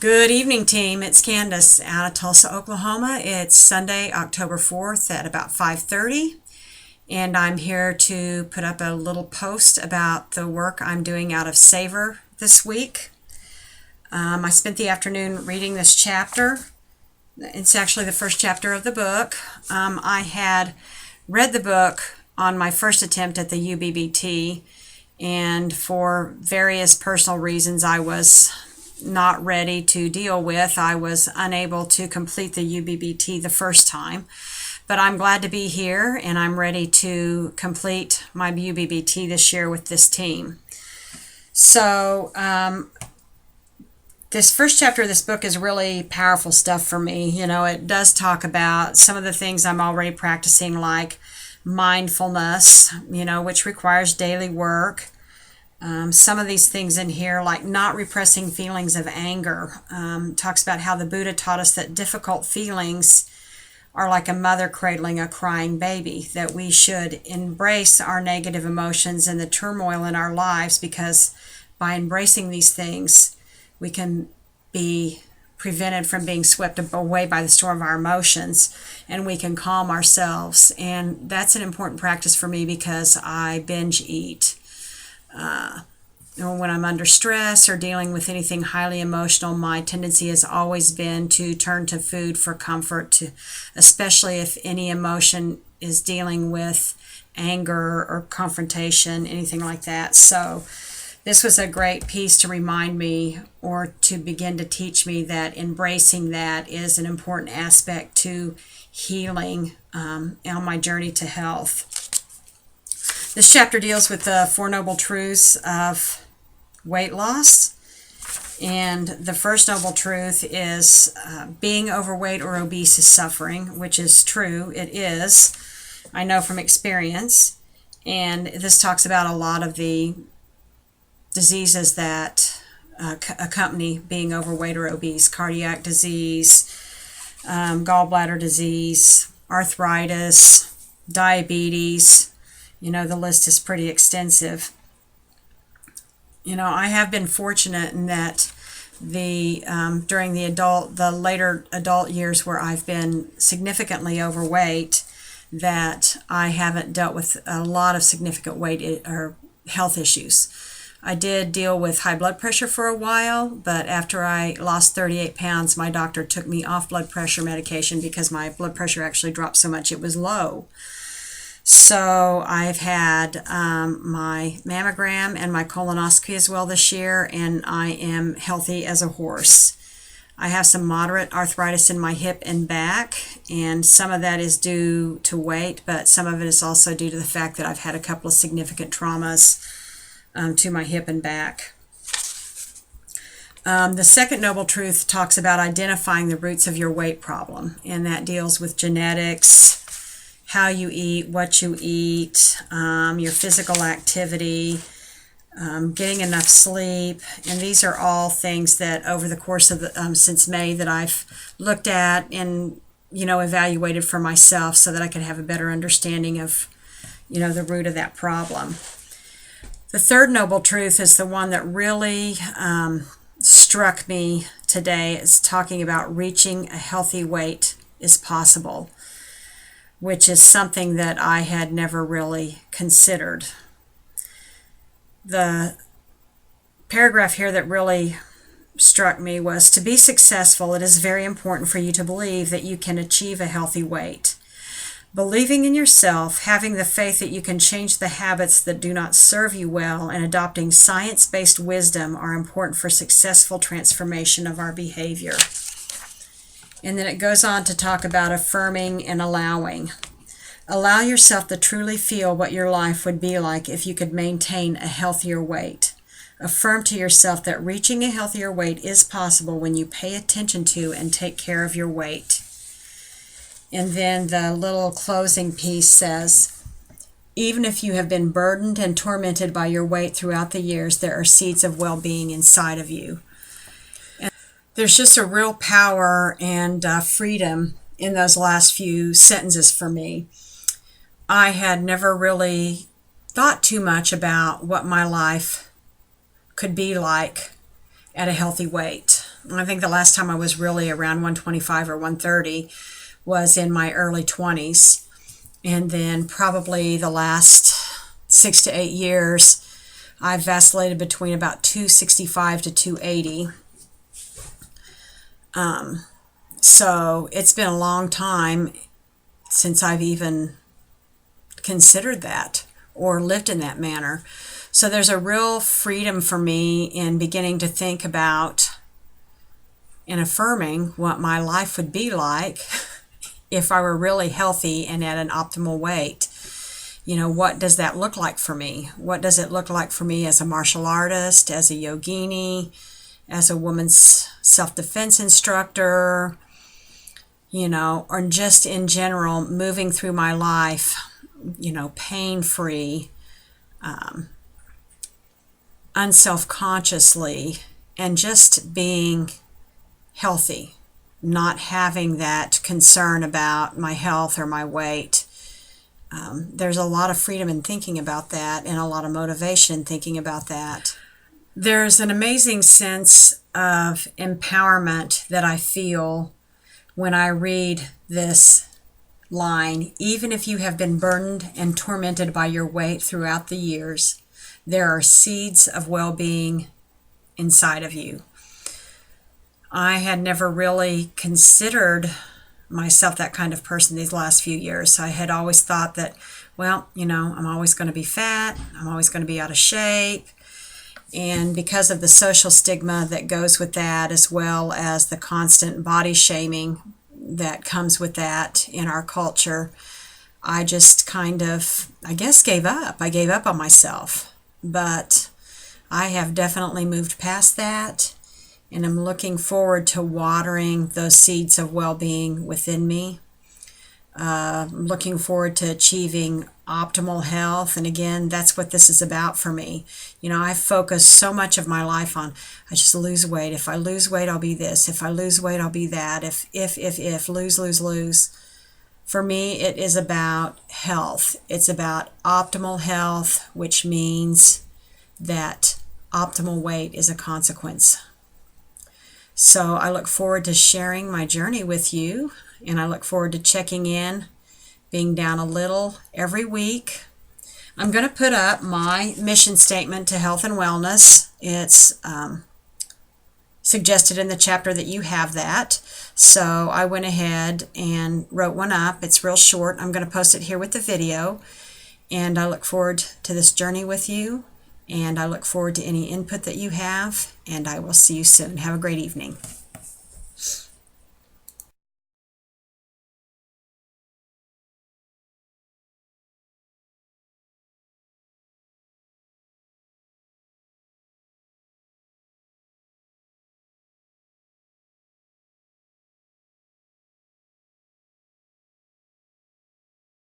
Good evening, team. It's Candace out of Tulsa, Oklahoma. It's Sunday, October 4th at about 5:30, and I'm here to put up a little post about the work I'm doing out of Savor this week. I spent the afternoon reading this chapter. It's actually the first chapter of the book. I had read the book on my first attempt at the UBBT, and for various personal reasons I was not ready to deal with. I was unable to complete the UBBT the first time, but I'm glad to be here and I'm ready to complete my UBBT this year with this team. So this first chapter of this book is really powerful stuff for me. You know, it does talk about some of the things I'm already practicing, like mindfulness, which requires daily work. Some of these things in here, like not repressing feelings of anger, talks about how the Buddha taught us that difficult feelings are like a mother cradling a crying baby, that we should embrace our negative emotions and the turmoil in our lives, because by embracing these things, we can be prevented from being swept away by the storm of our emotions, and we can calm ourselves. And that's an important practice for me because I binge eat. When I'm under stress or dealing with anything highly emotional, my tendency has always been to turn to food for comfort, especially if any emotion is dealing with anger or confrontation, anything like that. So this was a great piece to remind me, or to begin to teach me, that embracing that is an important aspect to healing on my journey to health. This chapter deals with the Four Noble Truths of weight loss. And the first noble truth is being overweight or obese is suffering, which is true. It is. I know from experience. And this talks about a lot of the diseases that accompany being overweight or obese: cardiac disease, gallbladder disease, arthritis, diabetes. The list is pretty extensive. I have been fortunate in that during the later adult years where I've been significantly overweight, that I haven't dealt with a lot of significant weight or health issues. I did deal with high blood pressure for a while, but after I lost 38 pounds, my doctor took me off blood pressure medication because my blood pressure actually dropped so much it was low. So I've had my mammogram and my colonoscopy as well this year, and I am healthy as a horse. I have some moderate arthritis in my hip and back, and some of that is due to weight, but some of it is also due to the fact that I've had a couple of significant traumas to my hip and back. The second noble truth talks about identifying the roots of your weight problem, and that deals with genetics, how you eat, what you eat, your physical activity, getting enough sleep. And these are all things that over the course of since May that I've looked at and evaluated for myself so that I can have a better understanding of the root of that problem. The third noble truth is the one that really struck me today. It's talking about reaching a healthy weight is possible, which is something that I had never really considered. The paragraph here that really struck me was, to be successful, it is very important for you to believe that you can achieve a healthy weight. Believing in yourself, having the faith that you can change the habits that do not serve you well, and adopting science-based wisdom are important for successful transformation of our behavior. And then it goes on to talk about affirming and allowing. Allow yourself to truly feel what your life would be like if you could maintain a healthier weight. Affirm to yourself that reaching a healthier weight is possible when you pay attention to and take care of your weight. And then the little closing piece says, even if you have been burdened and tormented by your weight throughout the years, there are seeds of well-being inside of you. There's just a real power and freedom in those last few sentences for me. I had never really thought too much about what my life could be like at a healthy weight. I think the last time I was really around 125 or 130 was in my early 20s. And then probably the last 6 to 8 years, I've vacillated between about 265 to 280. So it's been a long time since I've even considered that or lived in that manner. So there's a real freedom for me in beginning to think about and affirming what my life would be like if I were really healthy and at an optimal weight. You know, what does that look like for me? What does it look like for me as a martial artist, as a yogini, as a woman's self-defense instructor, you know, or just in general, moving through my life, you know, pain-free, unself-consciously, and just being healthy, not having that concern about my health or my weight. There's a lot of freedom in thinking about that and a lot of motivation in thinking about that. There's an amazing sense of empowerment that I feel when I read this line. Even if you have been burdened and tormented by your weight throughout the years, there are seeds of well-being inside of you. I had never really considered myself that kind of person these last few years. I had always thought that, well, you know, I'm always going to be fat, I'm always going to be out of shape. And because of the social stigma that goes with that, as well as the constant body shaming that comes with that in our culture, I just kind of, I guess, gave up. I gave up on myself. But I have definitely moved past that, and I'm looking forward to watering those seeds of well-being within me. I'm looking forward to achieving optimal health, and again, that's what this is about for me. You know, I focus so much of my life on, I just lose weight. If I lose weight, I'll be this. If I lose weight, I'll be that. If, lose. For me, it is about health. It's about optimal health, which means that optimal weight is a consequence. So I look forward to sharing my journey with you, and I look forward to checking in, being down a little every week. I'm going to put up my mission statement to health and wellness. It's suggested in the chapter that you have that. So I went ahead and wrote one up. It's real short. I'm going to post it here with the video. And I look forward to this journey with you. And I look forward to any input that you have. And I will see you soon. Have a great evening.